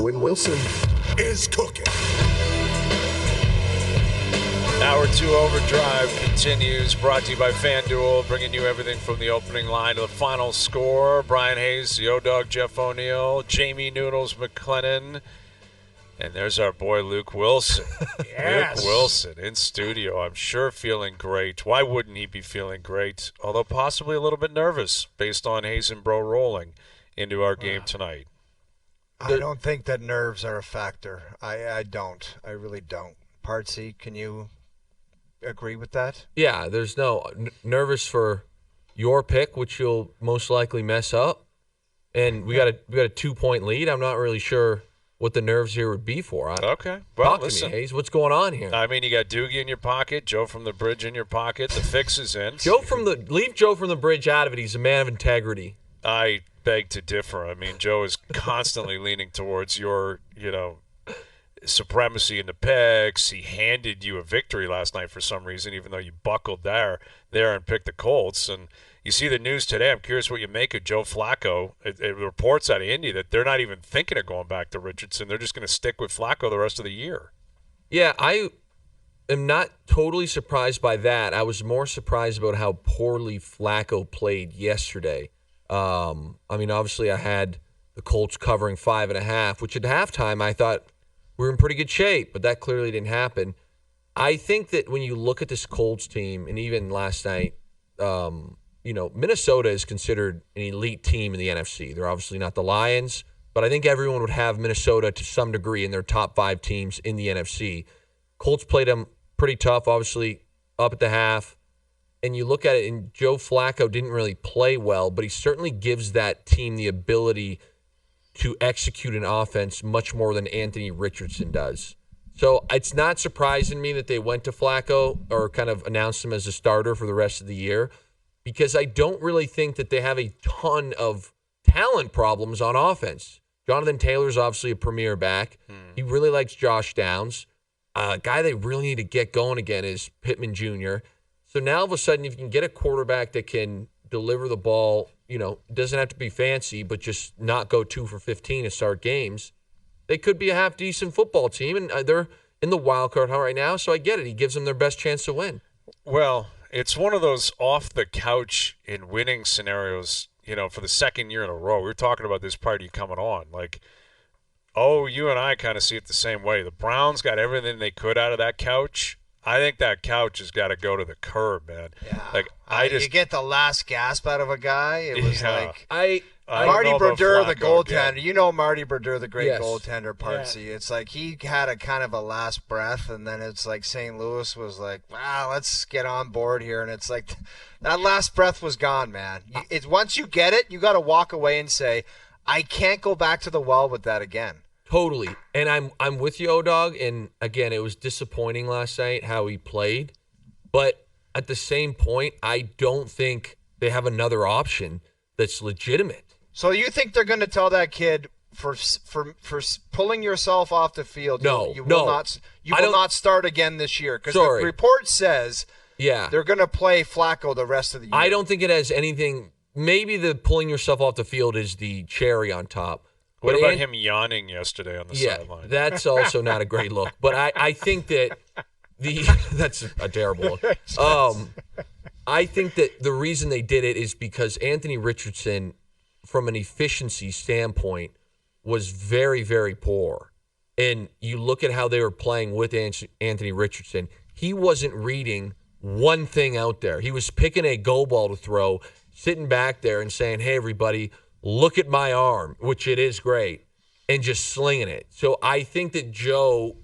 and Willson is cooking. Hour 2 Overdrive continues, brought to you by FanDuel, bringing you everything from the opening line to the final score. Bryan Hayes, the O-Dog, Jeff O'Neill, Jamie Noodles McLennan, and there's our boy Luke Willson. Yes. Luke Willson in studio, I'm sure feeling great. Why wouldn't he be feeling great? Although possibly a little bit nervous based on Hayes and Bro rolling into our game tonight. I don't think that nerves are a factor. I don't. I really don't. Partsy, can you agree with that? Yeah, there's no nervous for your pick, which you'll most likely mess up. And we got a 2-point lead. I'm not really sure what the nerves here would be for. Okay. Well, talk listen. to me, Hayes. What's going on here? I mean, you got Doogie in your pocket, Joe from the Bridge in your pocket, the fix is in. Leave Joe from the Bridge out of it. He's a man of integrity. I beg to differ. I mean, Joe is constantly leaning towards your, supremacy in the picks. He handed you a victory last night for some reason, even though you buckled there and picked the Colts. And you see the news today. I'm curious what you make of Joe Flacco. It reports out of Indy that they're not even thinking of going back to Richardson. They're just going to stick with Flacco the rest of the year. Yeah, I am not totally surprised by that. I was more surprised about how poorly Flacco played yesterday. Obviously I had the Colts covering 5.5, which at halftime I thought we were in pretty good shape, but that clearly didn't happen. I think that when you look at this Colts team, and even last night, Minnesota is considered an elite team in the NFC. They're obviously not the Lions, but I think everyone would have Minnesota to some degree in their top 5 teams in the NFC. Colts played them pretty tough, obviously, up at the half. And you look at it, and Joe Flacco didn't really play well, but he certainly gives that team the ability to execute an offense much more than Anthony Richardson does. So it's not surprising me that they went to Flacco or kind of announced him as a starter for the rest of the year, because I don't really think that they have a ton of talent problems on offense. Jonathan Taylor's obviously a premier back. He really likes Josh Downs. A guy they really need to get going again is Pittman Jr. So now all of a sudden, if you can get a quarterback that can deliver the ball, doesn't have to be fancy, but just not go 2 for 15 to start games, they could be a half-decent football team, and they're in the wild card hunt right now, so I get it. He gives them their best chance to win. Well, it's one of those off-the-couch in winning scenarios, for the second year in a row. We were talking about this prior to you coming on. You and I kind of see it the same way. The Browns got everything they could out of that couch. I think that couch has got to go to the curb, man. Yeah. You get the last gasp out of a guy. It was Marty Brodeur, Brodeur, the goaltender. Yeah. Marty Brodeur, the great goaltender, Partsy. Yeah. It's like he had a kind of a last breath, and then it's like St. Louis was like, wow, let's get on board here. And it's like that last breath was gone, man. Once you get it, you got to walk away and say, I can't go back to the well with that again. Totally. And I'm with you, O-Dog. And, again, it was disappointing last night how he played. But at the same point, I don't think they have another option that's legitimate. So you think they're going to tell that kid for pulling yourself off the field, you will not start again this year? Because the report says they're going to play Flacco the rest of the year. I don't think it has anything. Maybe the pulling yourself off the field is the cherry on top. What about him yawning yesterday on the sideline? That's also not a great look. But I think that that's a terrible look. I think that the reason they did it is because Anthony Richardson, from an efficiency standpoint, was very, very poor. And you look at how they were playing with Anthony Richardson, he wasn't reading one thing out there. He was picking a go ball to throw, sitting back there and saying, hey, everybody, look at my arm, which it is great, and just slinging it. So I think that Joe,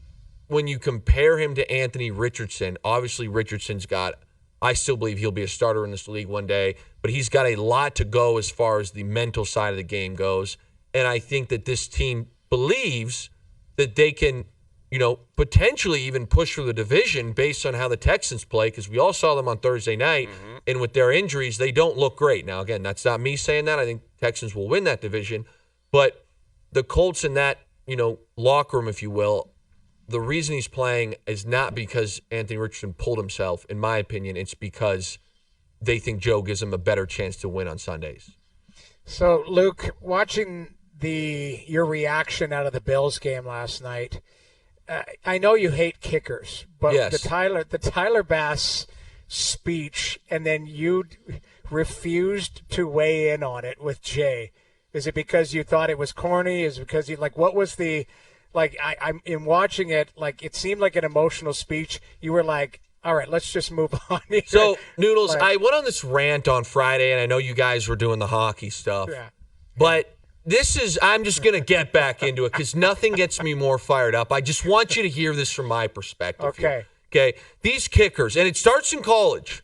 when you compare him to Anthony Richardson, obviously Richardson's got, I still believe he'll be a starter in this league one day, but he's got a lot to go as far as the mental side of the game goes. And I think that this team believes that they can, potentially even push for the division based on how the Texans play, because we all saw them on Thursday night, and with their injuries, they don't look great. Now, again, that's not me saying that. I think Texans will win that division. But the Colts in that, locker room, if you will, the reason he's playing is not because Anthony Richardson pulled himself. In my opinion, it's because they think Joe gives them a better chance to win on Sundays. So, Luke, watching your reaction out of the Bills game last night. I know you hate kickers, but yes. the Tyler Bass speech, and then you refused to weigh in on it with Jay. Is it because you thought it was corny? Is it because you what was the I'm in watching it, it seemed like an emotional speech. You were like, all right, let's just move on here. So, Noodles, I went on this rant on Friday, and I know you guys were doing the hockey stuff. Yeah. But I'm just going to get back into it because nothing gets me more fired up. I just want you to hear this from my perspective. Okay. Okay. These kickers, and it starts in college.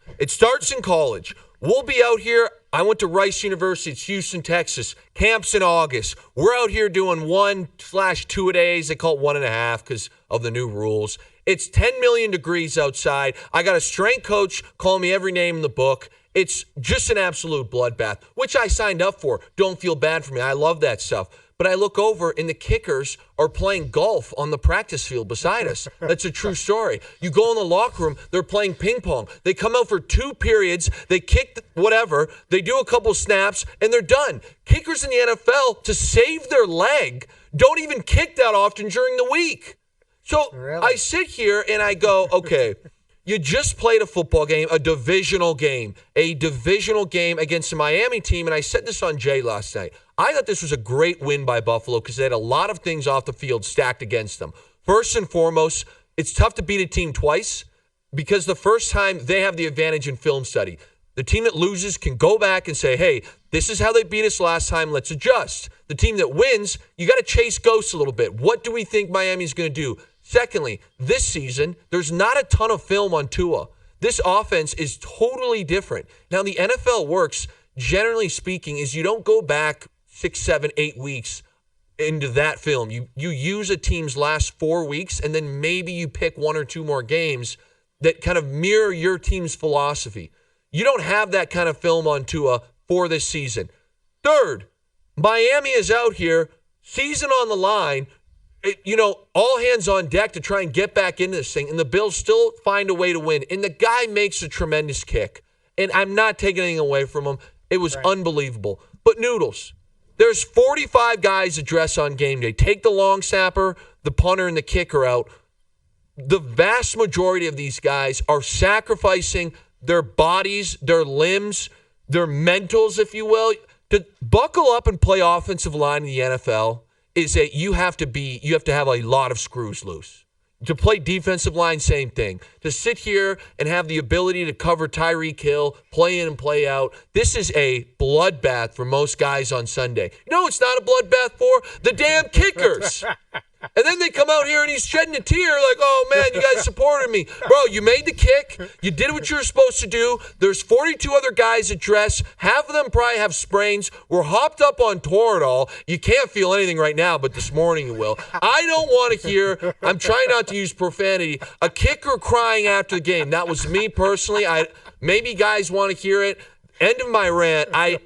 We'll be out here. I went to Rice University. It's Houston, Texas. Camps in August. We're out here doing 1/2-a-days. They call it 1.5 because of the new rules. It's 10 million degrees outside. I got a strength coach calling me every name in the book. It's just an absolute bloodbath, which I signed up for. Don't feel bad for me. I love that stuff. But I look over, and the kickers are playing golf on the practice field beside us. That's a true story. You go in the locker room, they're playing ping pong. They come out for 2 periods, they kick whatever, they do a couple snaps, and they're done. Kickers in the NFL, to save their leg, don't even kick that often during the week. So really? I sit here and I go, okay, you just played a football game, a divisional game against a Miami team, and I said this on Jay last night. I thought this was a great win by Buffalo because they had a lot of things off the field stacked against them. First and foremost, it's tough to beat a team twice because the first time they have the advantage in film study. The team that loses can go back and say, hey, this is how they beat us last time, let's adjust. The team that wins, you got to chase ghosts a little bit. What do we think Miami's going to do? Secondly, this season, there's not a ton of film on Tua. This offense is totally different. Now, the NFL works, generally speaking, is you don't go back 6, 7, 8 weeks into that film. You use a team's last 4 weeks, and then maybe you pick 1 or 2 more games that kind of mirror your team's philosophy. You don't have that kind of film on Tua for this season. Third, Miami is out here, season on the line, all hands on deck to try and get back into this thing, and the Bills still find a way to win. And the guy makes a tremendous kick, and I'm not taking anything away from him. It was unbelievable. But Noodles, there's 45 guys that dress on game day. Take the long snapper, the punter, and the kicker out. The vast majority of these guys are sacrificing their bodies, their limbs, their mentals, if you will. To buckle up and play offensive line in the NFL is that you have to have a lot of screws loose. To play defensive line, same thing. To sit here and have the ability to cover Tyreek Hill, play in and play out, this is a bloodbath for most guys on Sunday. You know it's not a bloodbath for? The damn kickers. And then they come out here and he's shedding a tear like, oh, man, you guys supported me. Bro, you made the kick. You did what you were supposed to do. There's 42 other guys that dress. Half of them probably have sprains. We're hopped up on Toradol. You can't feel anything right now, but this morning you will. I don't want to hear, I'm trying not to use profanity, a kicker crying after the game. That was me personally. Maybe guys want to hear it. End of my rant. I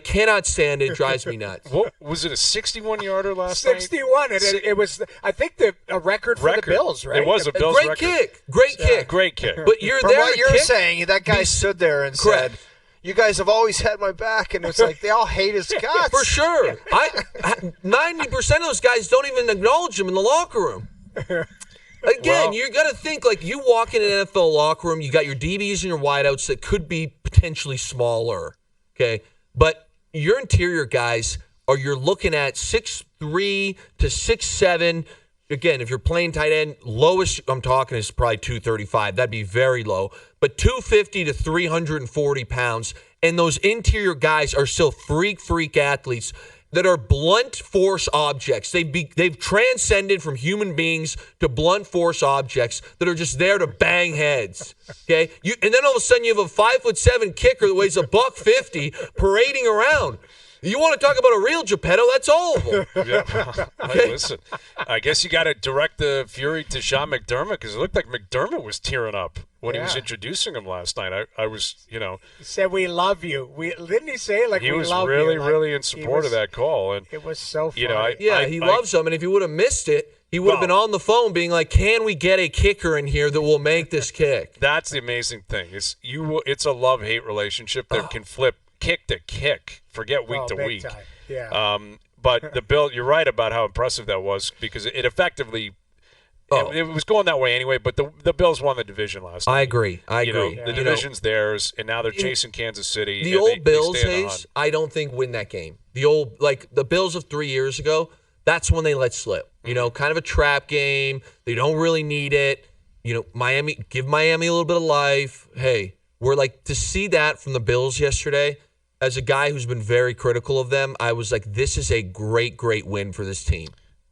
cannot stand it. It drives me nuts. What was it, a 61-yarder last night? 61. It was, I think, a record for the Bills, right? It was a Bills record. Great kick. Great kick. But you're From there what to you're kick. saying, that guy stood there and said, you guys have always had my back, and it's like they all hate his guts. For sure. 90% of those guys don't even acknowledge him in the locker room. Again, you got to think like you walk in an NFL locker room, you got your DBs and your wideouts that could be potentially smaller, okay? But your interior guys you're looking at 6'3" to 6'7". Again, if you're playing tight end, lowest I'm talking is probably 235. That'd be very low. But 250 to 340 pounds. And those interior guys are still freak athletes that are blunt force objects. They've transcended from human beings to blunt force objects that are just there to bang heads. Okay, and then all of a sudden you have a 5'7" kicker that weighs $150 parading around. You want to talk about a real Geppetto? That's all of them. Yeah. Hey, listen, I guess you got to direct the fury to Sean McDermott because it looked like McDermott was tearing up when he was introducing him last night. I was, He said, "We love you." Didn't he say it like he we was love really, you? really in support of that call, and it was so funny. He loves him, and if he would have missed it, he would have been on the phone being like, "Can we get a kicker in here that will make this kick?" That's the amazing thing. It's a love-hate relationship that can flip kick to kick. Forget week to week. Time. Yeah. But the Bill, you're right about how impressive that was because it effectively. It was going that way anyway, but the Bills won the division last night. I agree. The division's theirs, and now they're chasing Kansas City. The old Bills, Hayes, I don't think win that game. The Bills of 3 years ago, that's when they let slip. Kind of a trap game. They don't really need it. Miami, give Miami a little bit of life. Hey, we're to see that from the Bills yesterday, as a guy who's been very critical of them, I was like, this is a great, great win for this team.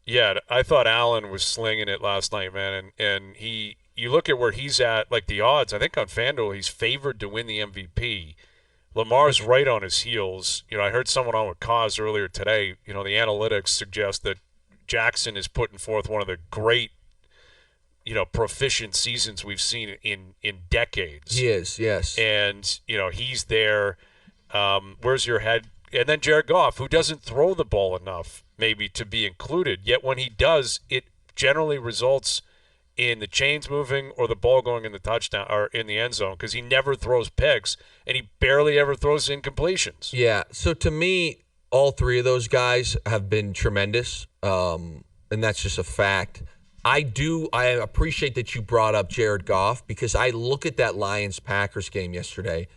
Yeah, I thought Allen was slinging it last night, man, and you look at where he's at, the odds. I think on FanDuel he's favored to win the MVP. Lamar's right on his heels. I heard someone on with Cause earlier today. The analytics suggest that Jackson is putting forth one of the great, proficient seasons we've seen in decades. He is, yes. And he's there. Where's your head? And then Jared Goff, who doesn't throw the ball enough, maybe to be included. Yet when he does, it generally results in the chains moving or the ball going in the touchdown or in the end zone because he never throws picks and he barely ever throws incompletions. Yeah. So to me, all three of those guys have been tremendous, and that's just a fact. I appreciate that you brought up Jared Goff because I look at that Lions-Packers game yesterday.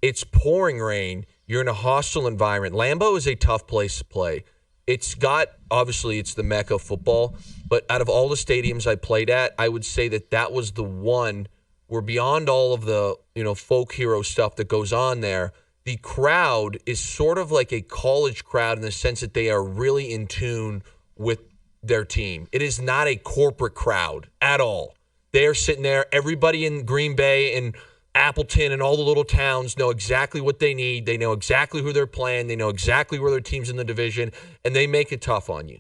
It's pouring rain. You're in a hostile environment. Lambeau is a tough place to play. It's the Mecca of football, but out of all the stadiums I played at, I would say that was the one where beyond all of the, folk hero stuff that goes on there, the crowd is sort of like a college crowd in the sense that they are really in tune with their team. It is not a corporate crowd at all. They're sitting there, everybody in Green Bay and Appleton and all the little towns know exactly what they need. They know exactly who they're playing. They know exactly where their team's in the division, and they make it tough on you.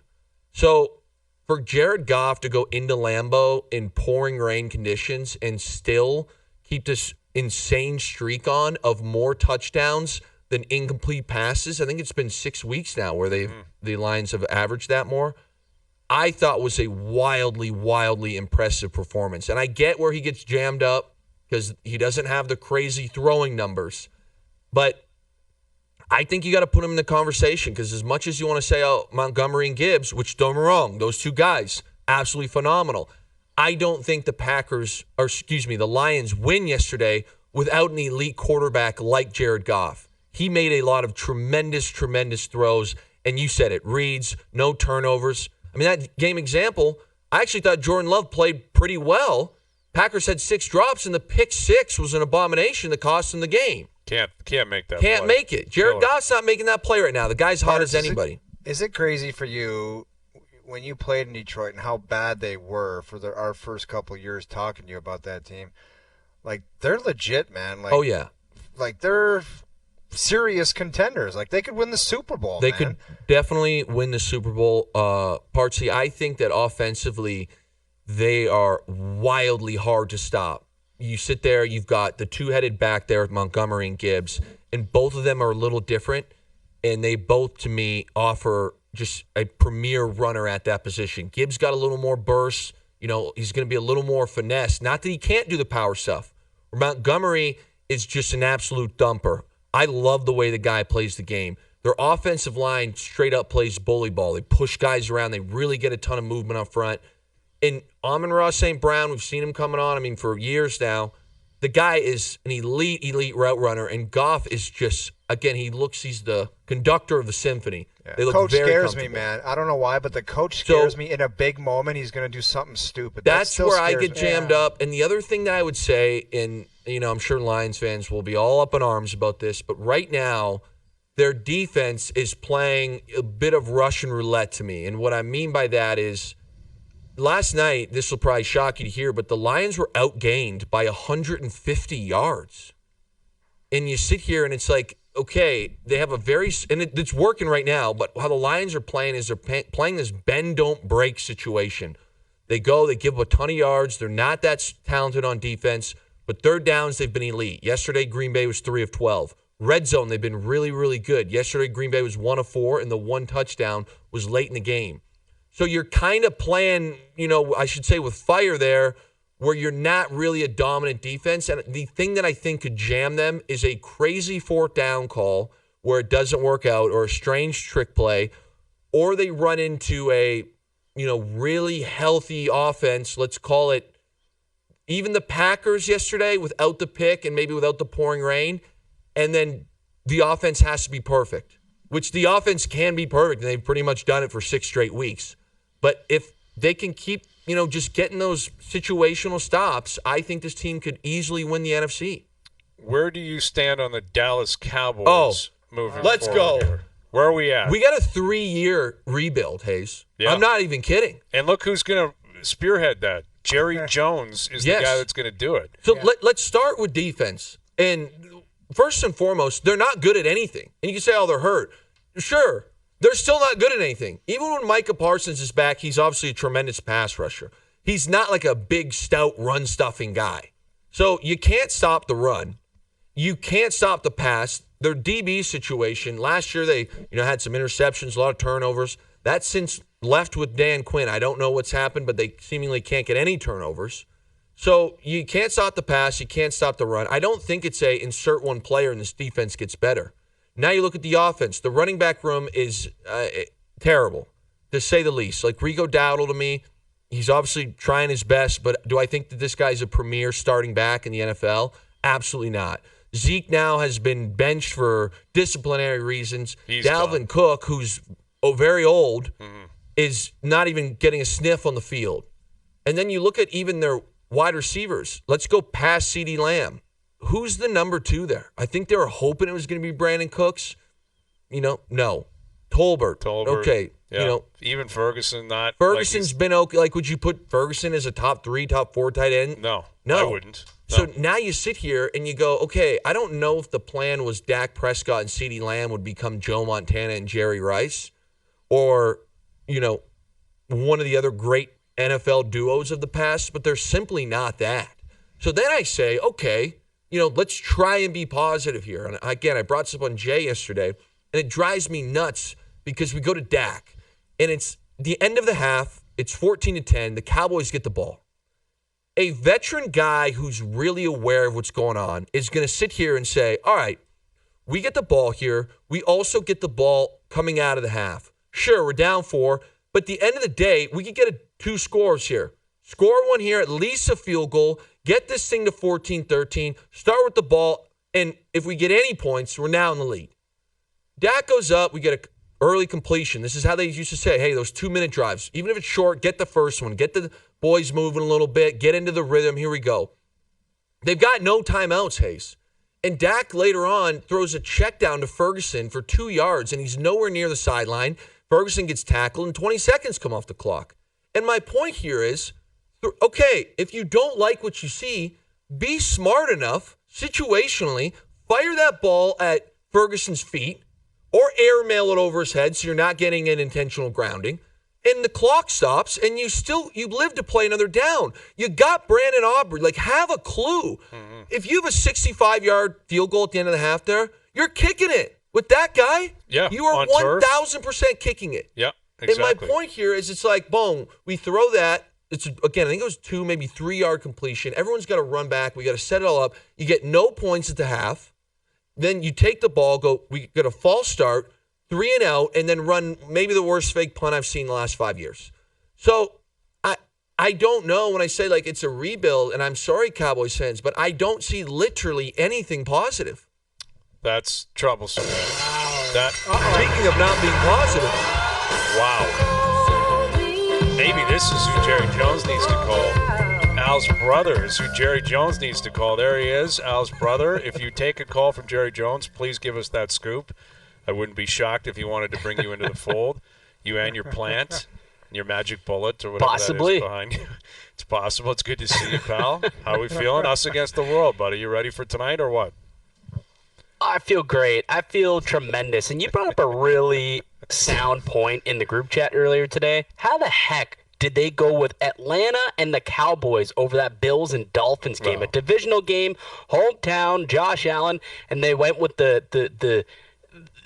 So for Jared Goff to go into Lambeau in pouring rain conditions and still keep this insane streak on of more touchdowns than incomplete passes, I think it's been 6 weeks now where the Lions have averaged that more, I thought was a wildly, wildly impressive performance. And I get where he gets jammed up, because he doesn't have the crazy throwing numbers. But I think you got to put him in the conversation because as much as you want to say, Montgomery and Gibbs, which don't get me wrong, those two guys, absolutely phenomenal. I don't think the Lions win yesterday without an elite quarterback like Jared Goff. He made a lot of tremendous, tremendous throws, and you said it, reads, no turnovers. That game example, I actually thought Jordan Love played pretty well. Packers had 6 drops, and the pick 6 was an abomination that cost them the game. Can't make that. Can't play. make it. Jared Goff's not making that play right now. The guy's hot as anybody. Is it crazy for you when you played in Detroit and how bad they were for our first couple of years talking to you about that team? They're legit, man. Oh, yeah. They're serious contenders. They could win the Super Bowl, They could definitely win the Super Bowl. Partsy, I think that offensively – they are wildly hard to stop. You sit there, you've got the two-headed back there with Montgomery and Gibbs, and both of them are a little different, and they both, to me, offer just a premier runner at that position. Gibbs got a little more burst. He's going to be a little more finesse. Not that he can't do the power stuff. Montgomery is just an absolute dumper. I love the way the guy plays the game. Their offensive line straight up plays bully ball. They push guys around. They really get a ton of movement up front. And Amon-Ra St. Brown, we've seen him coming on, for years now. The guy is an elite route runner, and Goff is just, again, he's the conductor of the symphony. Yeah. They look coach very scares me, man. I don't know why, but the coach scares me. In a big moment, he's going to do something stupid. That's where I get jammed up. And the other thing that I would say, and I'm sure Lions fans will be all up in arms about this, but right now, their defense is playing a bit of Russian roulette to me. And what I mean by that is, last night, this will probably shock you to hear, but the Lions were outgained by 150 yards. And you sit here and it's okay, they have it's working right now, but how the Lions are playing is they're playing this bend, don't break situation. They give up a ton of yards. They're not that talented on defense, but third downs, they've been elite. Yesterday, Green Bay was 3 of 12. Red zone, they've been really, really good. Yesterday, Green Bay was 1 of 4, and the one touchdown was late in the game. So you're kind of playing, I should say with fire there, where you're not really a dominant defense. And the thing that I think could jam them is a crazy 4th down call where it doesn't work out, or a strange trick play, or they run into a really healthy offense. Let's call it even the Packers yesterday without the pick and maybe without the pouring rain, and then the offense has to be perfect, which the offense can be perfect, and they've pretty much done it for 6 straight weeks. But if they can keep, just getting those situational stops, I think this team could easily win the NFC. Where do you stand on the Dallas Cowboys moving let's forward go. here? Where are we at? We got a 3-year rebuild, Hayes. Yeah. I'm not even kidding. And look who's going to spearhead that. Jerry Jones is the guy that's going to do it. So let's start with defense. And first and foremost, they're not good at anything. And you can say, oh, they're hurt. Sure. They're still not good at anything. Even when Micah Parsons is back, he's obviously a tremendous pass rusher. He's not like a big, stout, run-stuffing guy. So you can't stop the run. You can't stop the pass. Their DB situation, last year they had some interceptions, a lot of turnovers. That's since left with Dan Quinn. I don't know what's happened, but they seemingly can't get any turnovers. So you can't stop the pass. You can't stop the run. I don't think it's a insert one player and this defense gets better. Now you look at the offense. The running back room is terrible, to say the least. Like Rico Dowdle to me, he's obviously trying his best, but do I think that this guy's a premier starting back in the NFL? Absolutely not. Zeke now has been benched for disciplinary reasons. Dalvin Cook, who's very old, is not even getting a sniff on the field. And then you look at even their wide receivers. Let's go past CeeDee Lamb. Who's the number 2 there? I think they were hoping it was going to be Brandon Cooks. No. Tolbert. Okay. Yeah. Even Ferguson, not. Ferguson's been okay. Like, would you put Ferguson as a top 3, top 4 tight end? No. I wouldn't. No. So now you sit here and you go, okay, I don't know if the plan was Dak Prescott and CeeDee Lamb would become Joe Montana and Jerry Rice, or, one of the other great NFL duos of the past, but they're simply not that. So then I say, okay, let's try and be positive here. And again, I brought this up on Jay yesterday, and it drives me nuts because we go to Dak, and it's the end of the half. It's 14-10. The Cowboys get the ball. A veteran guy who's really aware of what's going on is going to sit here and say, all right, we get the ball here. We also get the ball coming out of the half. Sure, we're down 4, but at the end of the day, we could get 2 scores here. Score one here, at least a field goal, get this thing to 14-13, start with the ball, and if we get any points, we're now in the lead. Dak goes up, we get an early completion. This is how they used to say, hey, those 2-minute drives, even if it's short, get the first one, get the boys moving a little bit, get into the rhythm, here we go. They've got no timeouts, Hayes. And Dak later on throws a check down to Ferguson for 2 yards, and he's nowhere near the sideline. Ferguson gets tackled, and 20 seconds come off the clock. And my point here is, okay, if you don't like what you see, be smart enough, situationally, fire that ball at Ferguson's feet, or airmail it over his head so you're not getting an intentional grounding. And the clock stops, and you live to play another down. You got Brandon Aubrey. Like, have a clue. Mm-hmm. If you have a 65-yard field goal at the end of the half there, you're kicking it. With that guy, you are 1,000% kicking it. Yeah, exactly. And my point here is it's like, boom, we throw that. It's, again, I think it was 2, maybe 3-yard completion. Everyone's got to run back. We got to set it all up. You get no points at the half. Then you take the ball, we get a false start, 3 and out, and then run maybe the worst fake punt I've seen in the last 5 years. So I don't know when I say, like, it's a rebuild, and I'm sorry, Cowboys fans, but I don't see literally anything positive. That's troublesome, man. Speaking of not being positive. Wow. Maybe this is who Jerry Jones needs to call. Al's brother is who Jerry Jones needs to call. There he is, Al's brother. If you take a call from Jerry Jones, please give us that scoop. I wouldn't be shocked if he wanted to bring you into the fold. You and your plant, your magic bullet, or whatever that is behind you. It's possible. It's good to see you, pal. How are we feeling? Us against the world, buddy. You ready for tonight or what? I feel great. I feel tremendous. And you brought up a really sound point in the group chat earlier today. How the heck did they go with Atlanta and the Cowboys over that Bills and Dolphins game? A divisional game, hometown, Josh Allen, and they went with the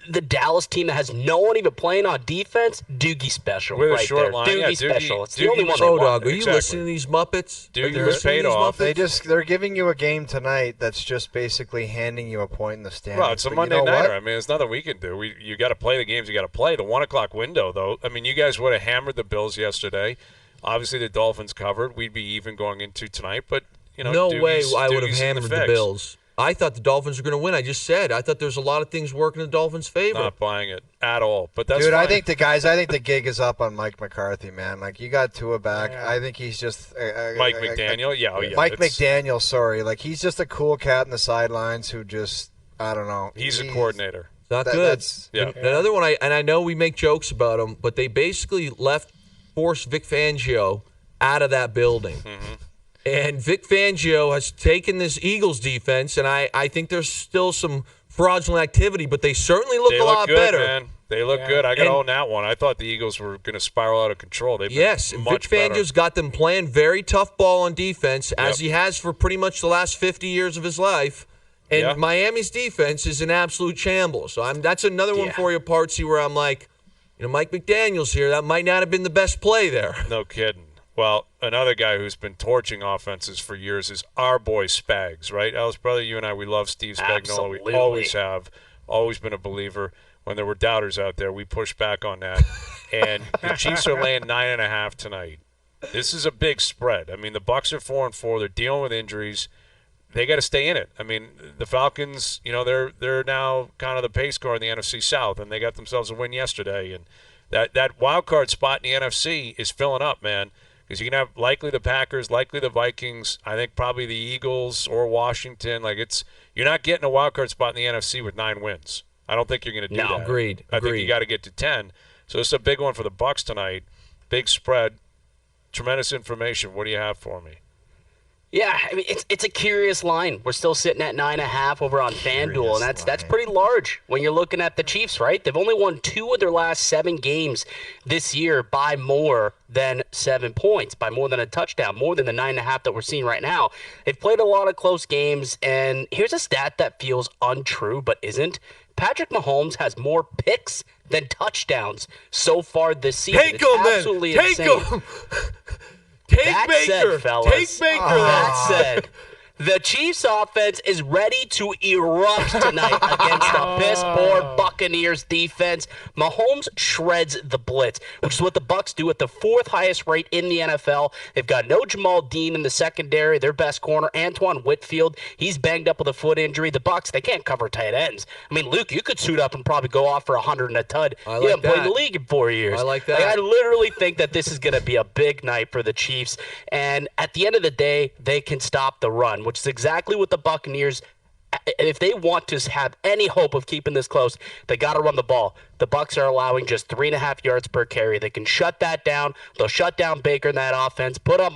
the Dallas team that has no one even playing on defense, Doogie special. With a right short there. line, Doogie yeah, special. It's the Doogie only one was they Oh, want. dog, are you Exactly. listening to these Muppets? Dude, Are he you was listening to paid these off. Muppets? They're giving you a game tonight that's just basically handing you a point in the standings. Well, it's a But Monday you know nighter. what? I mean, there's nothing we can do. You got to play the games you got to play. The 1 o'clock window, though. I mean, you guys would have hammered the Bills yesterday. Obviously, the Dolphins covered. We'd be even going into tonight, but No way I would have Doogie's in hammered the fix. Bills. I thought the Dolphins were going to win. I just said. I thought there's a lot of things working in the Dolphins' favor. Not buying it at all. But that's Dude, fine. I think the gig is up on Mike McCarthy, man. Like, you got Tua back. Yeah. I think he's just Mike McDaniel. Yeah, Mike it's- McDaniel, sorry. Like, he's just a cool cat in the sidelines who just, I don't know. He's a coordinator. Not That- good. that's- Yeah. Another one, I know we make jokes about him, but they basically forced Vic Fangio out of that building. Mm-hmm. And Vic Fangio has taken this Eagles defense, and I think there's still some fraudulent activity, but they certainly look They a look lot good, better. man. They look Yeah. good. I got to And- own that one. I thought the Eagles were going to spiral out of control. They've been Yes, and Vic much better. Fangio's got them playing very tough ball on defense, as Yep. he has for pretty much the last 50 years of his life. And Yeah. Miami's defense is an absolute shambles. So that's another one Yeah. for you, Partsy, where I'm like, Mike McDaniel's here. That might not have been the best play there. No kidding. Well, another guy who's been torching offenses for years is our boy Spags, right? Ellis, brother, you and I, we love Steve Spagnuolo. We Absolutely. always have. Always been a believer. When there were doubters out there, we pushed back on that. And the Chiefs are laying 9.5 tonight. This is a big spread. I mean, the Bucs are 4-4. They're dealing with injuries. They got to stay in it. I mean, the Falcons, they're now kind of the pace car in the NFC South, and they got themselves a win yesterday. And that wild card spot in the NFC is filling up, man. Because you can have likely the Packers, likely the Vikings. I think probably the Eagles or Washington. You're not getting a wild card spot in the NFC with 9 wins. I don't think you're going to do No. that. Agreed. I think you got to get to 10. So it's a big one for the Bucs tonight. Big spread. Tremendous information. What do you have for me? Yeah, I mean it's a curious line. We're still sitting at 9.5 over on FanDuel, and that's line. pretty large when you're looking at the Chiefs, right? They've only won 2 of their last 7 games this year by more than 7 points, by more than a touchdown, more than the 9.5 that we're seeing right now. They've played a lot of close games, and here's a stat that feels untrue but isn't. Patrick Mahomes has more picks than touchdowns so far this season. Take It's him, then. absolutely Take insane. him. Take That Baker. said, fellas, Take Baker. that said, the Chiefs offense is ready to erupt tonight against the piss-poor Buccaneers defense. Mahomes shreds the blitz, which is what the Bucs do at the 4th highest rate in the NFL. They've got no Jamal Dean in the secondary, their best corner, Antoine Whitfield. He's banged up with a foot injury. The Bucs, they can't cover tight ends. I mean, Luke, you could suit up and probably go off for 100 and a tud. I You like haven't played in that. the league in 4 years. I like that. I literally think that this is going to be a big night for the Chiefs. And at the end of the day, they can stop the run, which is exactly what the Buccaneers, if they want to have any hope of keeping this close, they got to run the ball. The Bucs are allowing just 3.5 yards per carry. They can shut that down. They'll shut down Baker in that offense, put up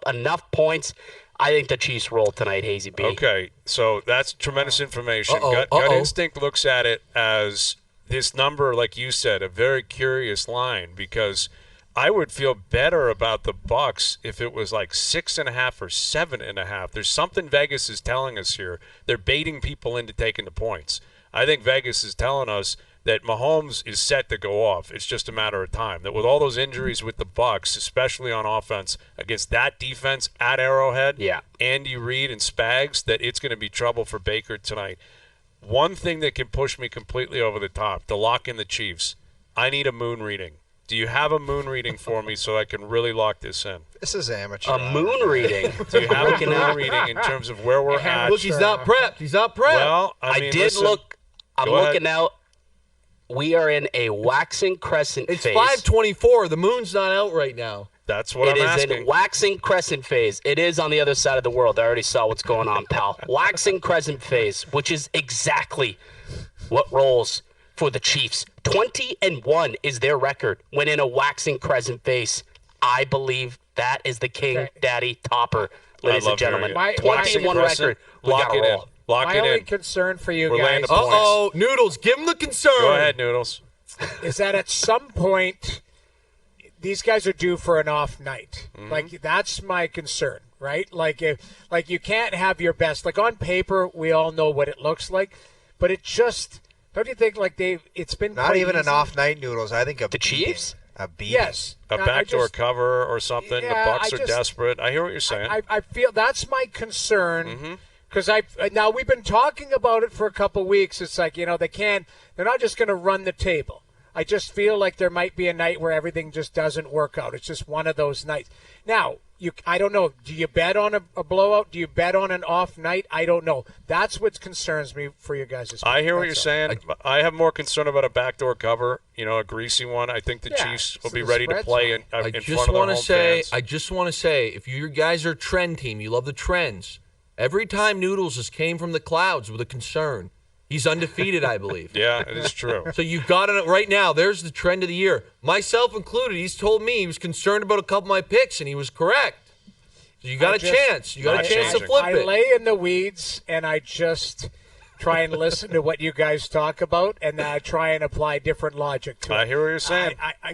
enough points. I think the Chiefs roll tonight, Hazy B. Okay, so that's tremendous information. Gut instinct looks at it as this number, like you said, a very curious line, because I would feel better about the Bucs if it was like 6.5 or 7.5. There's something Vegas is telling us here. They're baiting people into taking the points. I think Vegas is telling us that Mahomes is set to go off. It's just a matter of time. That with all those injuries with the Bucs, especially on offense against that defense at Arrowhead, Andy Reid and Spags, that it's going to be trouble for Baker tonight. One thing that can push me completely over the top to lock in the Chiefs, I need a moon reading. Do you have a moon reading for me so I can really lock this in? This is amateur. A moon reading. Do you have a moon reading in terms of where we're at? Look, he's not prepped. He's not prepped. Well, I mean, did listen, look. I'm go ahead. looking out. We are in a waxing crescent It's phase. 5:24. The moon's not out right now. That's what It I'm is asking. in waxing crescent phase. It is on the other side of the world. I already saw what's going on, pal. Waxing crescent phase, which is exactly what rolls for the Chiefs. 20-1 is their record when in a waxing crescent phase. I believe that is the King Daddy Topper, ladies and love gentlemen. hearing it. 21 record. We Lock got it to in. roll. Lock My it only in. concern for you We're guys laying the points. Uh-oh, Noodles, give him the concern. Go ahead, Noodles. is that at some point these guys are due for an off night. Like, that's my concern, right? Like, you can't have your best. Like, on paper, we all know what it looks like, but it just Don't you think like it's been Not quite even an easy? off night, Noodles. I think The Chiefs? A beating. Yes. A I backdoor just- cover or something. Yeah, the Bucs I are just- desperate. I hear what you're saying. I feel that's my concern because now we've been talking about it for a couple weeks. It's like they're not just going to run the table. I just feel like there might be a night where everything just doesn't work out. It's just one of those nights. Now I don't know. Do you bet on a blowout? Do you bet on an off night? I don't know. That's what concerns me for you guys. I hear what you're saying. I have more concern about a backdoor cover, a greasy one. I think the Chiefs will so be the ready to spread's play fine. in front of their home fans. I just want to say, if you guys are a trend team, you love the trends. Every time Noodles has came from the clouds with a concern, he's undefeated, I believe. Yeah, it is true. So you've got it right now. There's the trend of the year. Myself included, he's told me he was concerned about a couple of my picks, and he was correct. So you got a chance. You got a chance to flip I it. lay in the weeds, and I just try and listen to what you guys talk about, and I try and apply different logic to it. I hear what you're saying. I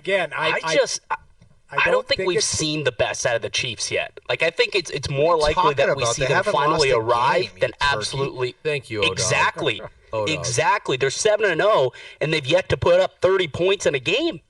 don't think we've seen the best out of the Chiefs yet. Like, I think it's more likely that we see them finally arrive than absolutely. Thank you, O-Dog. Exactly. O-Dog. Exactly. They're 7-0, and they've yet to put up 30 points in a game.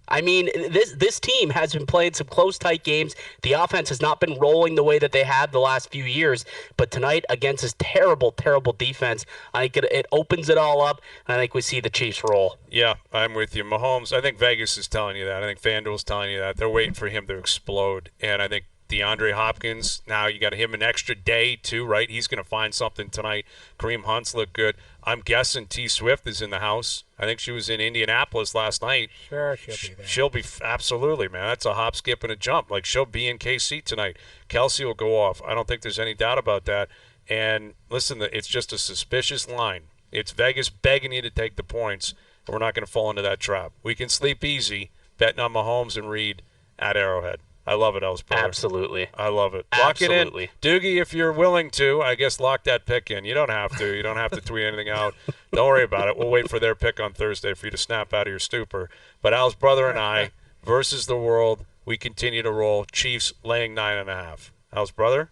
I mean, this team has been playing some close, tight games. The offense has not been rolling the way that they have the last few years. But tonight, against this terrible, terrible defense, I think it opens it all up, and I think we see the Chiefs roll. Yeah, I'm with you. Mahomes, I think Vegas is telling you that. I think FanDuel's telling you that. They're waiting for him to explode. And I think DeAndre Hopkins, now you got him an extra day too, right? He's going to find something tonight. Kareem Hunt's look good. I'm guessing T. Swift is in the house. I think she was in Indianapolis last night. Sure, she'll be there. She'll be absolutely, man. That's a hop, skip, and a jump. Like, she'll be in KC tonight. Kelsey will go off. I don't think there's any doubt about that. And listen, it's just a suspicious line. It's Vegas begging you to take the points, and we're not going to fall into that trap. We can sleep easy betting on Mahomes and Reed at Arrowhead. I love it, Els brother. Absolutely. I love it. Lock Absolutely. it in. Doogie, if you're willing to, I guess lock that pick in. You don't have to. You don't have to tweet anything out. Don't worry about it. We'll wait for their pick on Thursday for you to snap out of your stupor. But Al's brother and I versus the world, we continue to roll. Chiefs laying 9.5. Al's brother?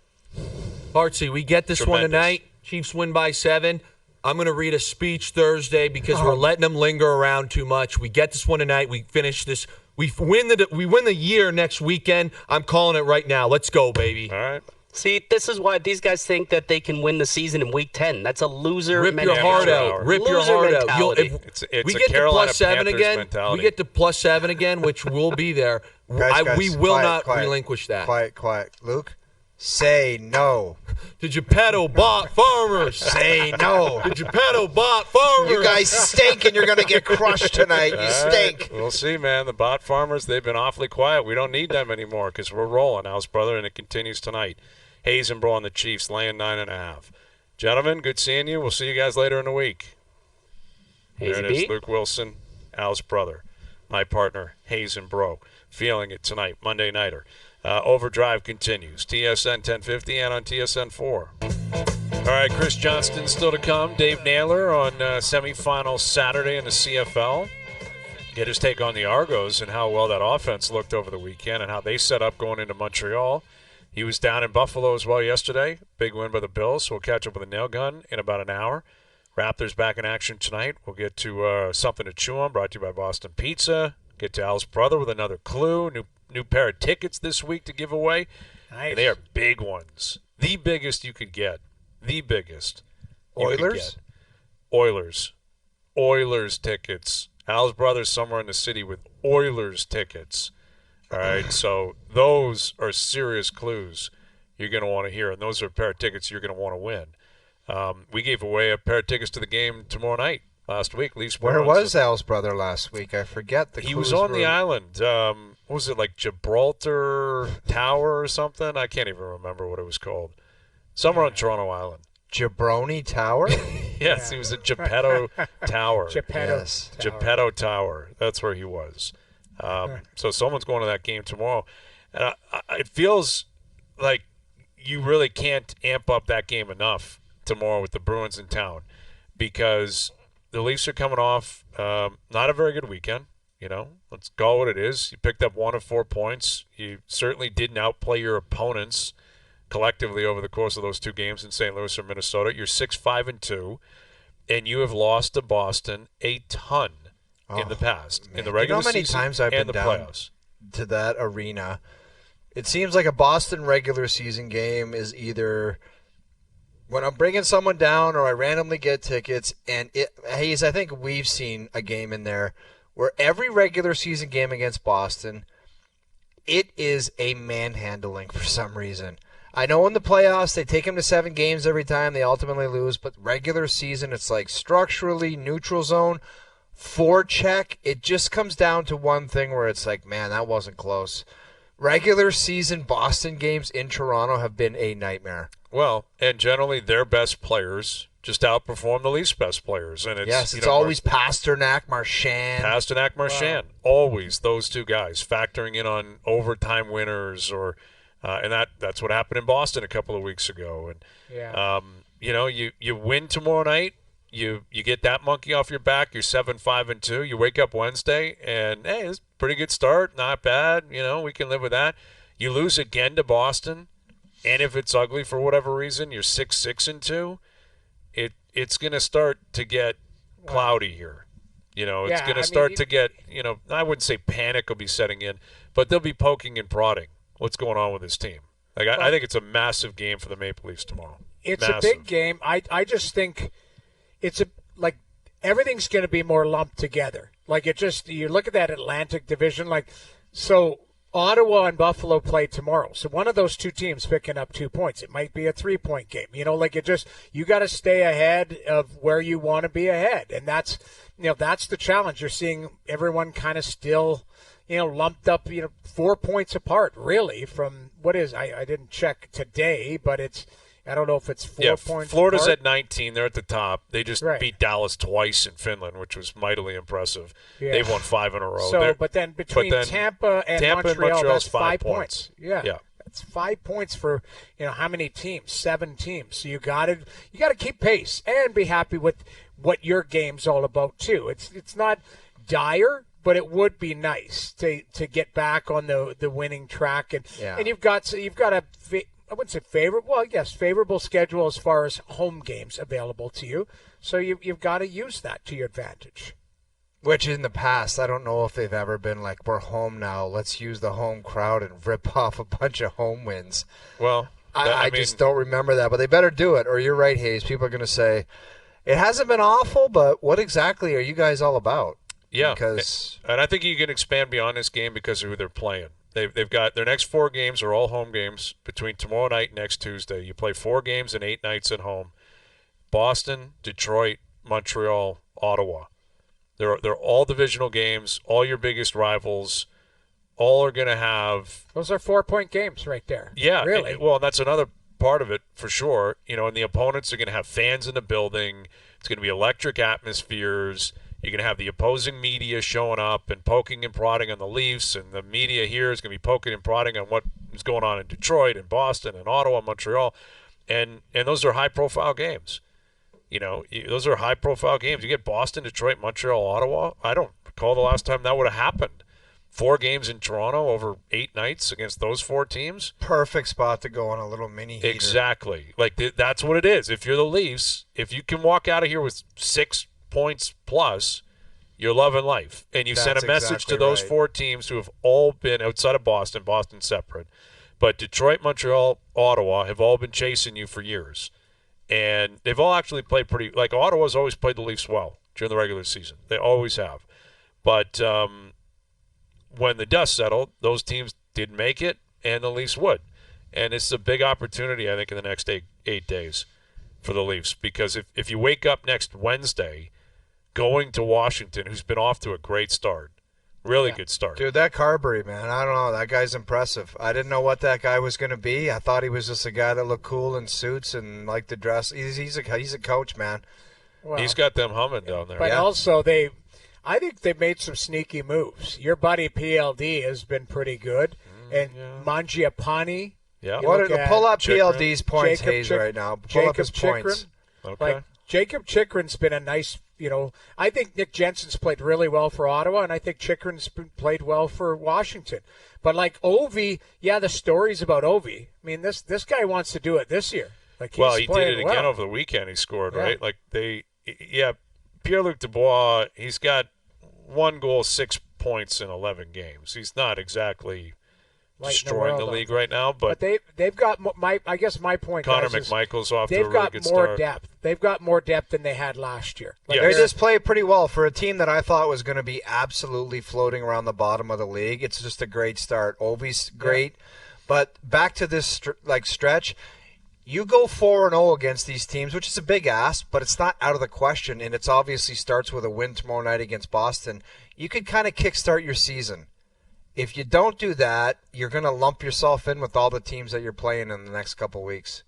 Bartsy, we get this one Tremendous. tonight. Chiefs win by 7. I'm going to read a speech Thursday because we're letting them linger around too much. We get this one tonight. We finish this. We win the year next weekend. I'm calling it right now. Let's go, baby. All right. See, this is why these guys think that they can win the season in Week 10. That's a loser Rip your mentality. heart out. Rip your Loser heart out. mentality. It's we a get to Carolina plus 7 Panthers again. mentality. We get to plus 7 again, which will be there. Guys, we will quiet, not quiet. relinquish that. Quiet. Luke, say no. The Geppetto bot farmers. Say no. The Geppetto bot farmers. You guys stink, and you're going to get crushed tonight. You All right. stink. We'll see, man. The bot farmers, they've been awfully quiet. We don't need them anymore because we're rolling, Al's brother, and it continues tonight. Hayes and Bro on the Chiefs, laying 9.5. Gentlemen, good seeing you. We'll see you guys later in the week. Hazy There it is, B. Luke Willson, Al's brother, my partner, Hayes and Bro, feeling it tonight, Monday Nighter. Overdrive continues, TSN 1050 and on TSN 4. All right, Chris Johnston still to come. Dave Naylor on semifinal Saturday in the CFL. Get his take on the Argos and how well that offense looked over the weekend and how they set up going into Montreal. He was down in Buffalo as well yesterday. Big win by the Bills, so we'll catch up with a nail gun in about an hour. Raptors back in action tonight. We'll get to Something to Chew On, brought to you by Boston Pizza. Get to Al's brother with another clue. New pair of tickets this week to give away. Nice. And they are big ones. The biggest you could get. The biggest. you could Oilers? get. Oilers tickets. Al's brother's somewhere in the city with Oilers tickets. All right, so those are serious clues you're going to want to hear, and those are a pair of tickets you're going to want to win. We gave away a pair of tickets to the game tomorrow night last week. Leafs Where Bruins. was Al's brother last week? I forget. He was on the island. What was it, like Gibraltar Tower or something? I can't even remember what it was called. Somewhere on Toronto Island. Jabroni Tower? Yes, he was at Geppetto Tower. Geppetto. Yes. Tower. Geppetto Tower. That's where he was. So someone's going to that game tomorrow. And it feels like you really can't amp up that game enough tomorrow with the Bruins in town because the Leafs are coming off not a very good weekend. You know, let's call it what it is. You picked up 1 of 4 points. You certainly didn't outplay your opponents collectively over the course of those 2 games in St. Louis or Minnesota. You're 6-5-2. and you have lost to Boston a ton in the past, man. in the regular how many season times I've and been the down playoffs. to that arena? It seems like a Boston regular season game is either when I'm bringing someone down or I randomly get tickets. And Hayes, I think we've seen a game in there where every regular season game against Boston, it is a manhandling for some reason. I know in the playoffs they take them to 7 games every time. They ultimately lose. But regular season, it's like structurally neutral zone, forecheck. It just comes down to one thing where it's like, man, that wasn't close. Regular season Boston games in Toronto have been a nightmare. Well, and generally their best players just outperform the least best players. And It's always Pastrnak, Marchand. Marchand. Always those two guys factoring in on overtime winners and that's what happened in Boston a couple of weeks ago. And you win tomorrow night. You get that monkey off your back. You're 7-5-2. You wake up Wednesday, and hey, it's a pretty good start. Not bad. We can live with that. You lose again to Boston, and if it's ugly for whatever reason, you're 6-6-2. It's going to start to get cloudy here. It's going to start to get. I wouldn't say panic will be setting in, but they'll be poking and prodding. What's going on with this team? I think it's a massive game for the Maple Leafs tomorrow. It's massive. A big game. I just think. It's everything's going to be more lumped together. You look at that Atlantic division, so Ottawa and Buffalo play tomorrow. So one of those two teams picking up 2 points. It might be a 3-point game. You got to stay ahead of where you want to be ahead. And that's the challenge. You're seeing everyone kind of still, lumped up, 4 points apart really from I didn't check today, but I don't know if it's 4 points. Florida's apart. at 19. They're at the top. They just beat Dallas twice in Finland, which was mightily impressive. Yeah. They've won 5 in a row. So, but then between Tampa and Montreal, that's 5 points. Yeah. That's 5 points for how many teams? 7 teams. So you got to keep pace and be happy with what your game's all about too. It's not dire, but it would be nice to get back on the winning track and you've got a. I wouldn't say favorable. Well, yes, favorable schedule as far as home games available to you. So you've got to use that to your advantage. Which in the past, I don't know if they've ever been like, we're home now, let's use the home crowd and rip off a bunch of home wins. Well, I just don't remember that. But they better do it, or you're right, Hayes. People are going to say, it hasn't been awful, but what exactly are you guys all about? Yeah, and I think you can expand beyond this game because of who they're playing. They've got their next 4 games are all home games between tomorrow night and next Tuesday. You play 4 games and 8 nights at home. Boston, Detroit, Montreal, Ottawa. They're all divisional games. All your biggest rivals. All are going to have. Those are 4-point games right there. Yeah, really. Well, that's another part of it for sure. And the opponents are going to have fans in the building. It's going to be electric atmospheres. You're going to have the opposing media showing up and poking and prodding on the Leafs, and the media here is going to be poking and prodding on what is going on in Detroit and Boston and Ottawa, Montreal, and those are high-profile games. Those are high-profile games. You get Boston, Detroit, Montreal, Ottawa. I don't recall the last time that would have happened. 4 games in Toronto over 8 nights against those 4 teams. Perfect spot to go on a little mini heater. Exactly. That's what it is. If you're the Leafs, if you can walk out of here with 6 points plus, you're loving life. And you send a message to those 4 teams who have all been outside of Boston separate. But Detroit, Montreal, Ottawa have all been chasing you for years. And they've all actually played pretty – Ottawa's always played the Leafs well during the regular season. They always have. But when the dust settled, those teams didn't make it, and the Leafs would. And it's a big opportunity, I think, in the next 8 days for the Leafs. Because if you wake up next Wednesday – going to Washington, who's been off to a great start. Really good start. Dude, that Carberry, man, I don't know. That guy's impressive. I didn't know what that guy was going to be. I thought he was just a guy that looked cool in suits and liked to dress. He's a coach, man. Well, he's got them humming down there. But also, I think they made some sneaky moves. Your buddy PLD has been pretty good. And Mangiapane. Yeah. Pull up PLD's points, Jacob Hayes, right now. Pull up his points. Okay. Jacob Chikrin's been a nice, I think Nick Jensen's played really well for Ottawa, and I think Chikrin's played well for Washington. But Ovi, the stories about Ovi. I mean, this guy wants to do it this year. He did it again over the weekend. He scored, right? yeah, Pierre-Luc Dubois, he's got 1 goal, 6 points in 11 games. He's not exactly destroying the league right now, but they've got I guess my point. Connor guys, McMichael's off to a they've really got good more start. depth. They've got more depth than they had last year. Yeah. They just play pretty well for a team that I thought was going to be absolutely floating around the bottom of the league. It's just a great start. Ovi's great, but back to this stretch. You go 4-0 against these teams, which is a big ask, but it's not out of the question, and it's obviously starts with a win tomorrow night against Boston. You could kind of kickstart your season. If you don't do that, you're going to lump yourself in with all the teams that you're playing in the next couple weeks.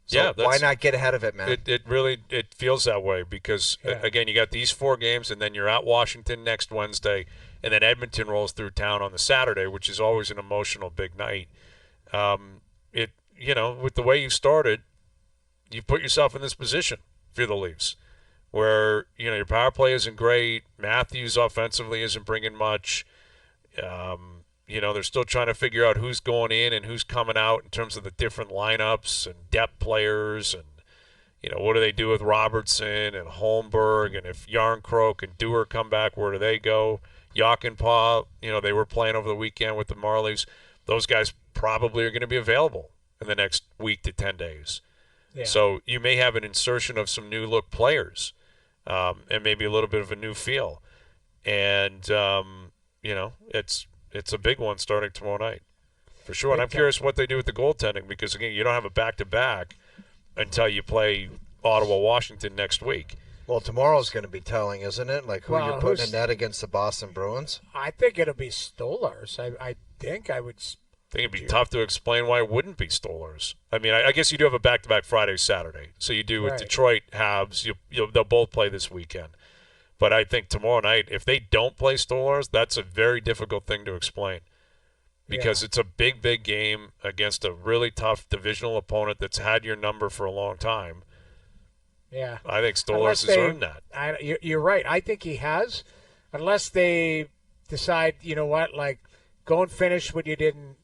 So why not get ahead of it, man? It really feels that way because, again, you got these 4 games, and then you're at Washington next Wednesday, and then Edmonton rolls through town on the Saturday, which is always an emotional big night. With the way you started, you put yourself in this position if you're the Leafs, where, your power play isn't great. Matthews offensively isn't bringing much. They're still trying to figure out who's going in and who's coming out in terms of the different lineups and depth players and, what do they do with Robertson and Holmberg, and if Yarncroke and Dewar come back, where do they go? Jockenpah, they were playing over the weekend with the Marlies. Those guys probably are going to be available in the next week to 10 days. Yeah. So you may have an insertion of some new look players and maybe a little bit of a new feel. And, it's a big one starting tomorrow night for sure. And I'm curious what they do with the goaltending because, again, you don't have a back-to-back until you play Ottawa, Washington next week. Well, tomorrow's going to be telling, isn't it? Like who you're putting in net against the Boston Bruins? I think it'll be Stolarz. I think I would – I think it'd be tough to explain why it wouldn't be Stolarz. I mean, I guess you do have a back-to-back Friday, Saturday. So you do with Detroit Habs. They'll both play this weekend. But I think tomorrow night, if they don't play Stolarz, that's a very difficult thing to explain because it's a big, big game against a really tough divisional opponent that's had your number for a long time. Yeah. I think Stolarz has earned that. You're right. I think he has, unless they decide, go and finish what you didn't.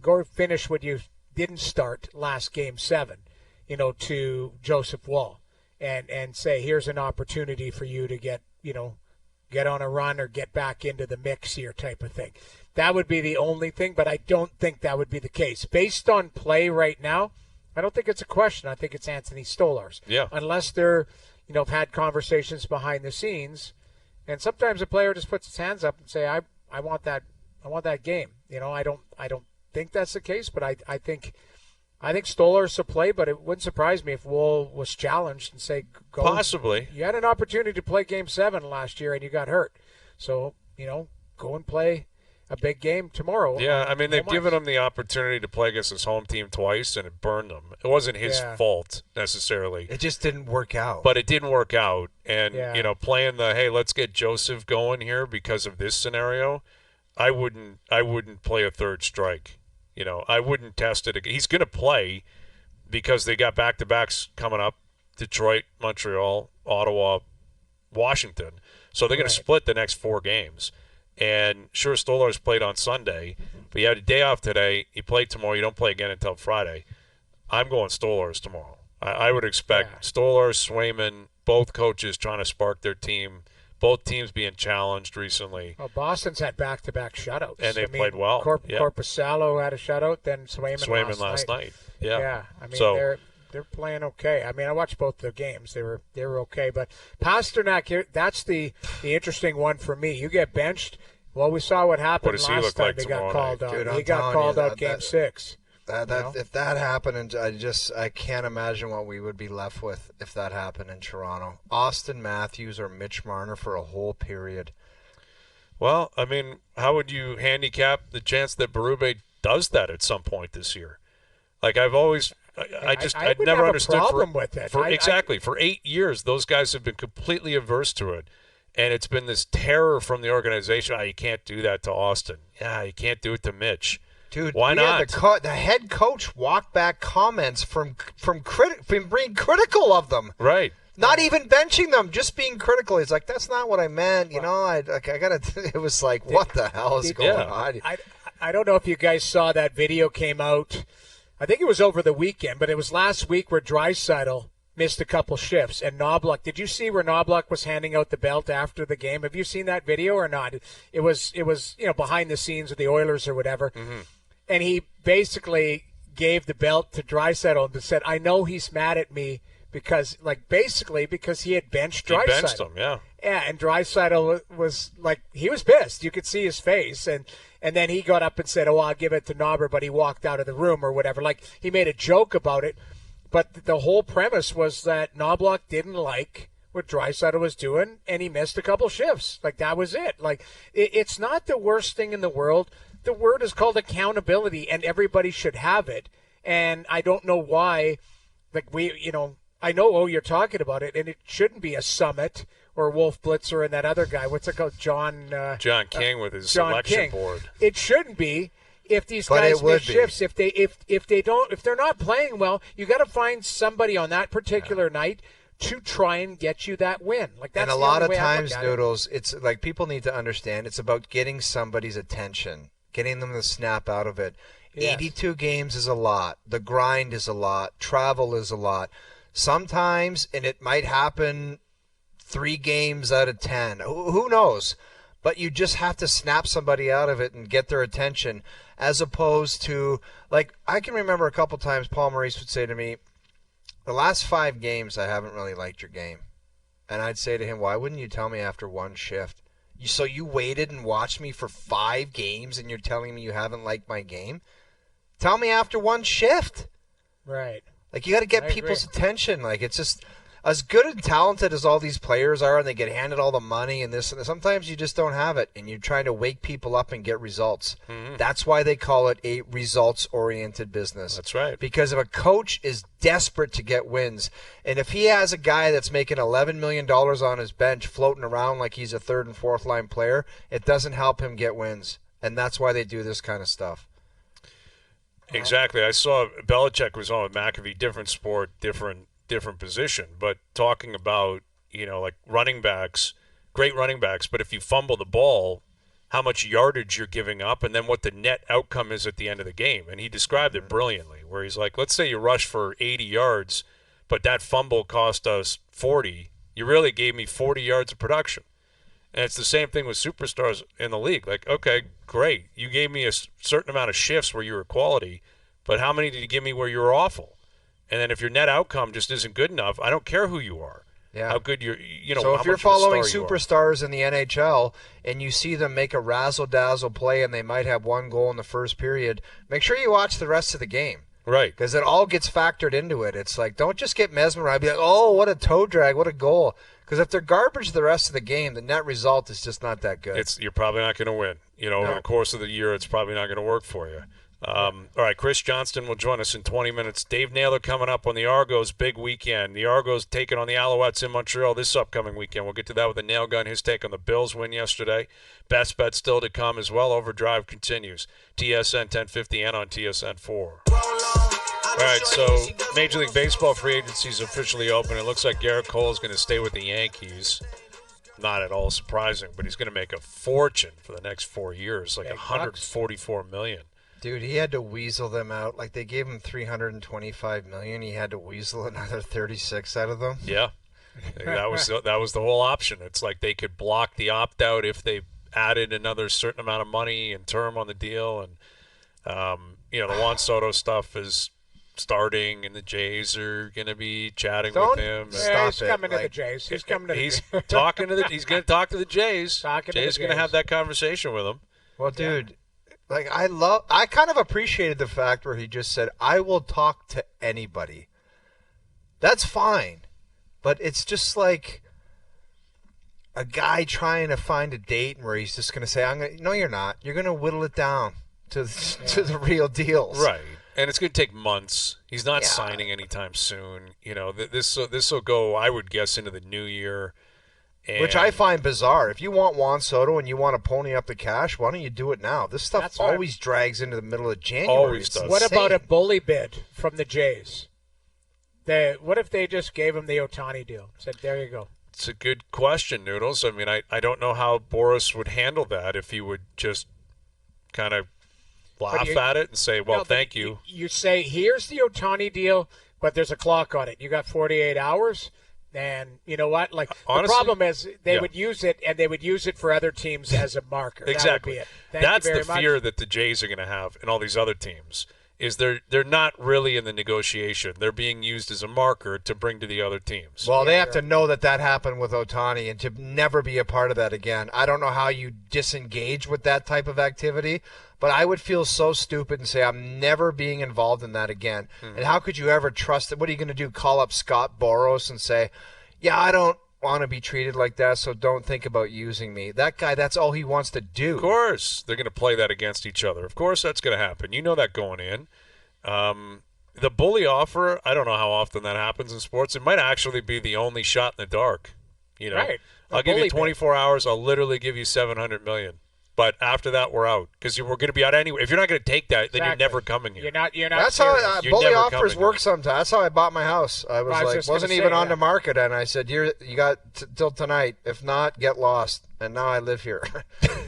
Go finish what you didn't start last game 7, to Joseph Wall and say, here's an opportunity for you to get on a run or get back into the mix here type of thing. That would be the only thing, but I don't think that would be the case. Based on play right now, I don't think it's a question. I think it's Anthony Stolarz. Yeah. Unless they're, have had conversations behind the scenes, and sometimes a player just puts his hands up and say, I want that game. I don't think that's the case, but I think Stolarz will play, but it wouldn't surprise me if Wool was challenged and say, go. Possibly. You had an opportunity to play Game 7 last year and you got hurt. So, go and play a big game tomorrow. Yeah, I mean, they've given him the opportunity to play against his home team twice, and it burned him. It wasn't his fault necessarily. It just didn't work out. But it didn't work out. And, playing hey, let's get Joseph going here because of this scenario, I wouldn't play a third strike. I wouldn't test it. He's going to play because they got back-to-backs coming up, Detroit, Montreal, Ottawa, Washington. So they're going to split the next 4 games. And sure, Stolarz played on Sunday, but you had a day off today. You played tomorrow. You don't play again until Friday. I'm going Stolarz tomorrow. I would expect Stolarz, Swayman, both coaches trying to spark their team. Both teams being challenged recently. Well, Boston's had back-to-back shutouts. And they played well. Korpisalo had a shutout, then Swayman last night. Yeah. Yeah. I mean, they're playing okay. I mean, I watched both the games. They were okay. But Pastrnak here, that's the interesting one for me. You get benched. Well, we saw what happened last time they got called out. He got called out Game 6. If that happened, I can't imagine what we would be left with if that happened in Toronto. Austin Matthews or Mitch Marner for a whole period. Well, I mean, how would you handicap the chance that Berube does that at some point this year? Like I've always, I'd never understood. For 8 years, those guys have been completely averse to it, and it's been this terror from the organization. You can't do that to Austin. Yeah, you can't do it to Mitch. Dude, why not? The head coach walked back comments from being critical of them. Right. Not even benching them, just being critical. He's like, that's not what I meant. I gotta. It was like, what the hell is going on? I don't know if you guys saw that video came out. I think it was over the weekend, but it was last week where Draisaitl missed a couple shifts. And Knobloch, did you see where Knobloch was handing out the belt after the game? Have you seen that video or not? It was behind the scenes of the Oilers or whatever. Mm-hmm. And he basically gave the belt to Draisaitl and said, I know he's mad at me because he had benched Draisaitl. He benched him, yeah. Yeah, and Draisaitl was he was pissed. You could see his face. And then he got up and said, I'll give it to Knobber, but he walked out of the room or whatever. He made a joke about it. But the whole premise was that Knobloch didn't like what Draisaitl was doing, and he missed a couple shifts. That was it. It's not the worst thing in the world. The word is called accountability, and everybody should have it. And I don't know why, I know, you're talking about it, and it shouldn't be a Summit or Wolf Blitzer and that other guy. What's it called? John King with his John selection King. board. It shouldn't be. If these guys miss shifts, if they're not playing well, you got to find somebody on that particular night to try and get you that win. That's and a lot of times, Noodles, it's people need to understand it's about getting somebody's attention, getting them to snap out of it. Yes. 82 games is a lot. The grind is a lot. Travel is a lot. Sometimes, and it might happen 3 games out of 10. Who knows? But you just have to snap somebody out of it and get their attention, as opposed to, I can remember a couple times Paul Maurice would say to me, the last 5 games I haven't really liked your game. And I'd say to him, why wouldn't you tell me after one shift? So you waited and watched me for 5 games and you're telling me you haven't liked my game? Tell me after one shift. Right. You got to get people's attention. It's just, as good and talented as all these players are, and they get handed all the money and this and this, sometimes you just don't have it, and you're trying to wake people up and get results. Mm-hmm. That's why they call it a results-oriented business. That's right. Because if a coach is desperate to get wins, and if he has a guy that's making $11 million on his bench floating around like he's a third and fourth line player, it doesn't help him get wins, and that's why they do this kind of stuff. Exactly. I saw Belichick was on with McAfee, different sport, different position, but talking about, running backs, great running backs, but if you fumble the ball, how much yardage you're giving up, and then what the net outcome is at the end of the game. And he described it brilliantly, where he's like, let's say you rush for 80 yards, but that fumble cost us 40. You really gave me 40 yards of production. And it's the same thing with superstars in the league. Okay, great. You gave me a certain amount of shifts where you were quality, but how many did you give me where you were awful? And then if your net outcome just isn't good enough, I don't care who you are. Yeah. How good you're, So if you're following superstars in the NHL and you see them make a razzle-dazzle play and they might have 1 goal in the first period, make sure you watch the rest of the game. Right. Because it all gets factored into it. It's don't just get mesmerized. Be oh, what a toe drag, what a goal. Because if they're garbage the rest of the game, the net result is just not that good. You're probably not going to win. Over the course of the year, it's probably not going to work for you. All right, Chris Johnston will join us in 20 minutes. Dave Naylor coming up on the Argos, big weekend. The Argos taking on the Alouettes in Montreal this upcoming weekend. We'll get to that with a nail gun. His take on the Bills win yesterday. Best bet still to come as well. OverDrive continues. TSN 1050 and on TSN 4. All right, so Major League Baseball free agency is officially open. It looks like Garrett Cole is going to stay with the Yankees. Not at all surprising, but he's going to make a fortune for the next 4 years, $144 million. Dude, he had to weasel them out. They gave him $325 million. He had to weasel another 36 out of them. Yeah, that was the whole option. It's they could block the opt out if they added another certain amount of money and term on the deal. And the Juan Soto stuff is starting, and the Jays are going to be chatting with him. He's coming to the Jays. He's coming to. He's talking to the. He's going to talk to the Jays. Jay's going to have that conversation with him. Well, dude. I kind of appreciated the fact where he just said, I will talk to anybody. That's fine. But it's just like a guy trying to find a date where he's just going to say, no, you're not. You're going to whittle it down to the real deals. Right. And it's going to take months. He's not signing anytime soon. This will go, I would guess, into the new year. Which I find bizarre. If you want Juan Soto and you want to pony up the cash, why don't you do it now? This stuff always drags into the middle of January. Always does. What about a bully bid from the Jays? What if they just gave him the Ohtani deal? Said, there you go. It's a good question, Noodles. I mean, I don't know how Boris would handle that if he would just kind of laugh at it and say, well, thank you. You say, here's the Ohtani deal. but there's a clock on it. You got 48 hours. And you know what? Like honestly, the problem is they would use it, and they would use it for other teams as a marker. Exactly. That would be it. That's Thank you the very fear much. that the Jays are going to have and all these other teams is they're not really in the negotiation. They're being used as a marker to bring to the other teams. Well, they have to know that happened with Ohtani and to never be a part of that again. I don't know how you disengage with that type of activity, but I would feel so stupid and say I'm never being involved in that again. And how could you ever trust it? What are you going to do, call up Scott Boras and say, yeah, I don't want to be treated like that, so don't think about using me. That guy, that's all he wants to do. Of course, they're going to play that against each other. Of course, that's going to happen. You know that going in. The bully offer, I don't know how often that happens in sports. It might actually be the only shot in the dark. You know, Right. I'll give you 24 hours. I'll literally give you $700 million. But after that, we're out because we're going to be out anyway. If you're not going to take that, then you're never coming here. You're not. That's serious. how You're bully never offers coming work here. sometimes. That's how I bought my house. I was I was like, just gonna wasn't say, even on yeah. the market, and I said, you got till tonight. If not, get lost. And now I live here.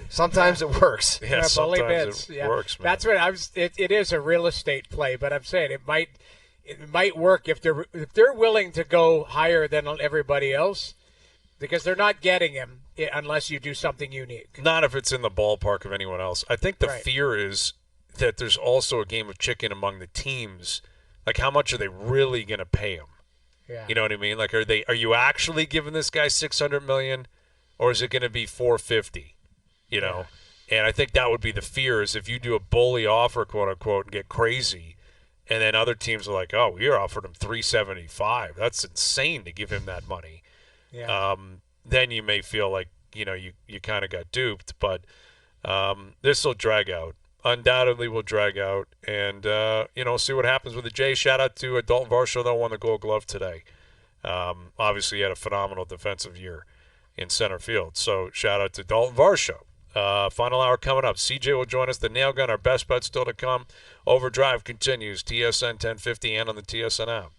Sometimes it works. Yeah, Yeah, bully sometimes bits. it Yeah. works, man. That's what I was. It is a real estate play, but I'm saying it might work if they're willing to go higher than everybody else, because they're not getting him unless you do something unique. Not if it's in the ballpark of anyone else. I think the Right. fear is that there's also a game of chicken among the teams. Like, how much are they really going to pay him? Yeah. You know what I mean? Like, are you actually giving this guy $600 million, or is it going to be $450? You know, and I think that would be the fear is if you do a bully offer, quote unquote, and get crazy, and then other teams are like, oh, we offered him $375. That's insane to give him that money. Yeah. Then you may feel like, you kind of got duped, but this will drag out. Undoubtedly will drag out, and, see what happens with the Jays. Shout out to Dalton Varsho, though, won the Gold Glove today. Obviously, he had a phenomenal defensive year in center field, so shout out to Dalton Varsho. Final hour coming up. CJ will join us. The Nail Gun, our best bet still to come. OverDrive continues. TSN 1050 and on the TSN app.